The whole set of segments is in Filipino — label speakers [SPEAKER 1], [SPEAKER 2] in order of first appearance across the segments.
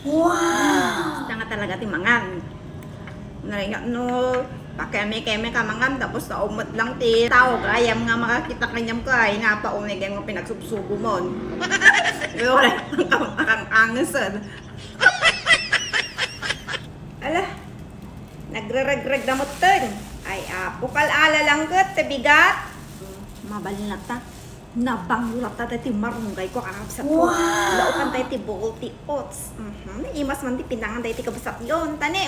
[SPEAKER 1] Wow!
[SPEAKER 2] Basta nga talaga ti mangan. Naringa no, pakeme-keme ka mangan, tapos sa umot lang ti tao, kayam nga makakita kanyam ka, ay nga pa umigay mo pinagsubsubo mo. Wala, ang angasan. Ala, nagre-regreg na mo ten. Ay, bukal ala lang kat, bigat. Mabalinat ta. Nabangulak ta ti marunggay ko kakabsat ko.
[SPEAKER 1] Wow!
[SPEAKER 2] Laukan tayo ti bukol ti oats. Imas man ti pinangan tayo ti kabsat yun. Tani,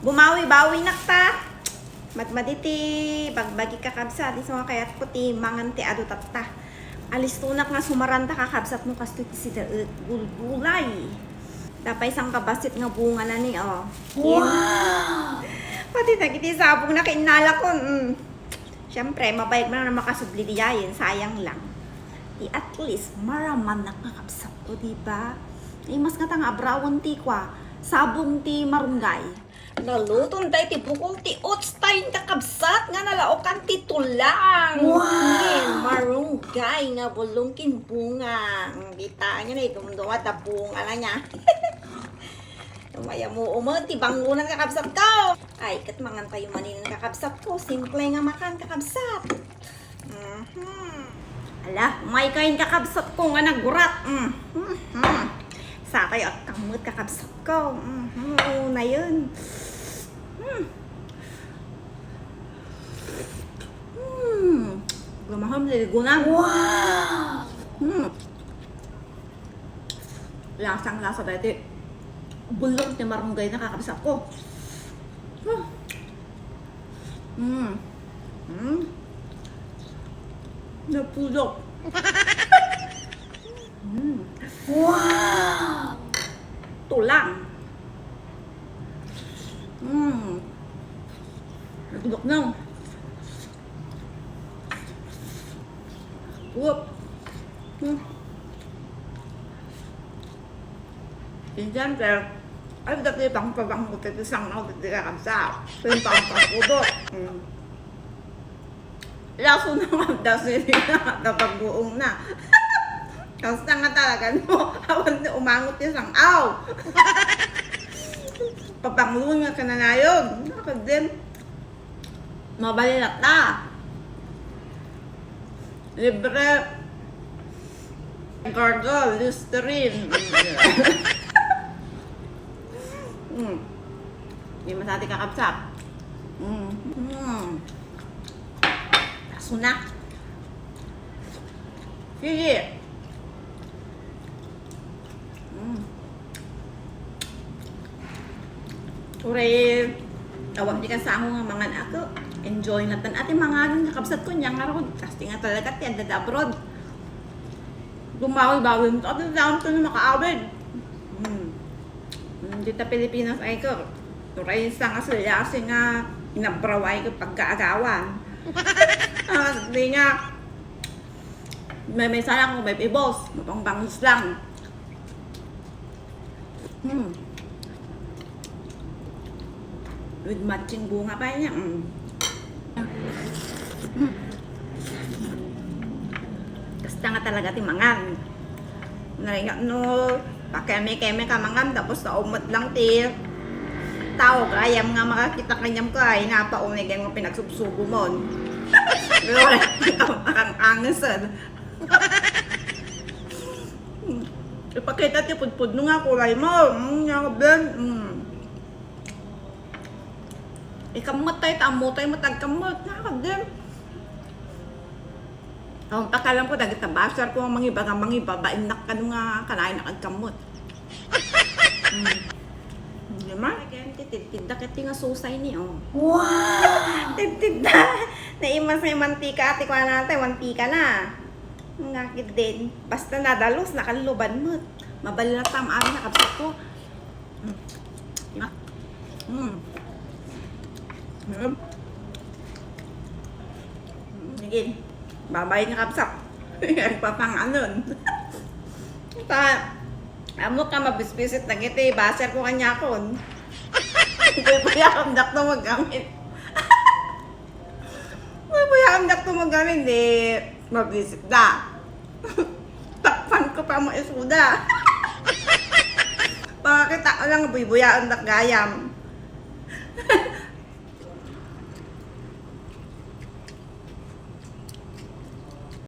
[SPEAKER 2] bumawi-bawi nak ta. Madmadi ti bagbagi kakabsat. Iso nga kayat ko ti mangan ti ado tatta. Alis tunak nga sumaranta kakabsat mo kasto ti sida gulgulay. Tapay isang kabasit nga bunga na ni, oh.
[SPEAKER 1] Wow!
[SPEAKER 2] Pati nagiti sabong na kinala ko. Siyempre, mabayag mo na makasubli diyayin. Sayang lang. At least, maraman nakakabsat ko, diba? Mas nga tanga abrawon ti kwa. Sabong ti marunggay. Nalutong tayo ti bukol ti oats tayo kakabsat nga nalaokan ti tulang.
[SPEAKER 1] Wow!
[SPEAKER 2] Marunggay nga bulong kinbunga. Kita niya na itumduwa ta bunga na niya. Tumaya mo ti bangunan kakabsat ko. Ay, kat mangan tayo manin kakabsat ko. Simple nga makan kakabsat. Ala, may kain kakabsat ko nga nagurat. Sa tayo at kamot kakabsat ko. Una yun. Gamaham liligo na.
[SPEAKER 1] Wow!
[SPEAKER 2] Lasang-lasa dati. Bulong ni marunggay na kakabsat ko. Napulok.
[SPEAKER 1] Wow!
[SPEAKER 2] Tulang. Napulok na. Whoop. Siyempre, ay dati pang pabang ko isang na dati kakabsat. So yung pang pagpudot. Laso na nga dasi na napag-buong na. Kasi nga talaga no, awan na umangot yung isang aw. Papangulong nga ka na na yun. Nakagdim, mabalilat na. Libre. Gargle, Listerine. Hindi masati kakabsat. Sunak. Sige. Uray, awam di ka sa ako nga mga ako. Enjoy na tan. Ate mga nakabsat ko niya nga ron. Kasi nga talaga tiyan dada abroad. Bumawi-bawi mo. Ate daon to na makaawid. Dito Pilipinas ay ko. Uray sa nga sila kasi nga inabraway ko pagkaagawan. Hindi nga, may sayang ko, may ibos, mapang-bangus lang. With matching bunga pa niya. Basta nga talaga ti mangan. Naringa no, pakeme-keme ka mangan, tapos sa umot lang ti tao, kayam nga makakita kanyam ka, ay nga pa umigay mo pinagsubsubo mo. Wala, ang angasan. Ipakita ti pudpud no nga kulay mo. Nga ben. Ikamot tayo, tamutay mo, tagkamot. Nakakagdim. Ang pakalam ko, dagit-tabasar ko ang mga iba, bainak ka nung nga kanain nakagkamot. Di ba? Titid-tid na kati nga susay ni, oh.
[SPEAKER 1] Wow!
[SPEAKER 2] Titid na. Naimas na yung mantika, ati ko natin, mantika na. Ngakit din. Basta nadalos, nakaluban mo. Mabali na tam, ari nakabsat ko. Sige, babay nga kapsat. Papang anon. Amo ka mabisbisit na kita, baser ko kanya kon. Puyakam dak to magamit. Puyakam dak to magamit, di mabisit da. Takpan ko pa mo isuda. Bakit Alang buy-buyaan tak gayam.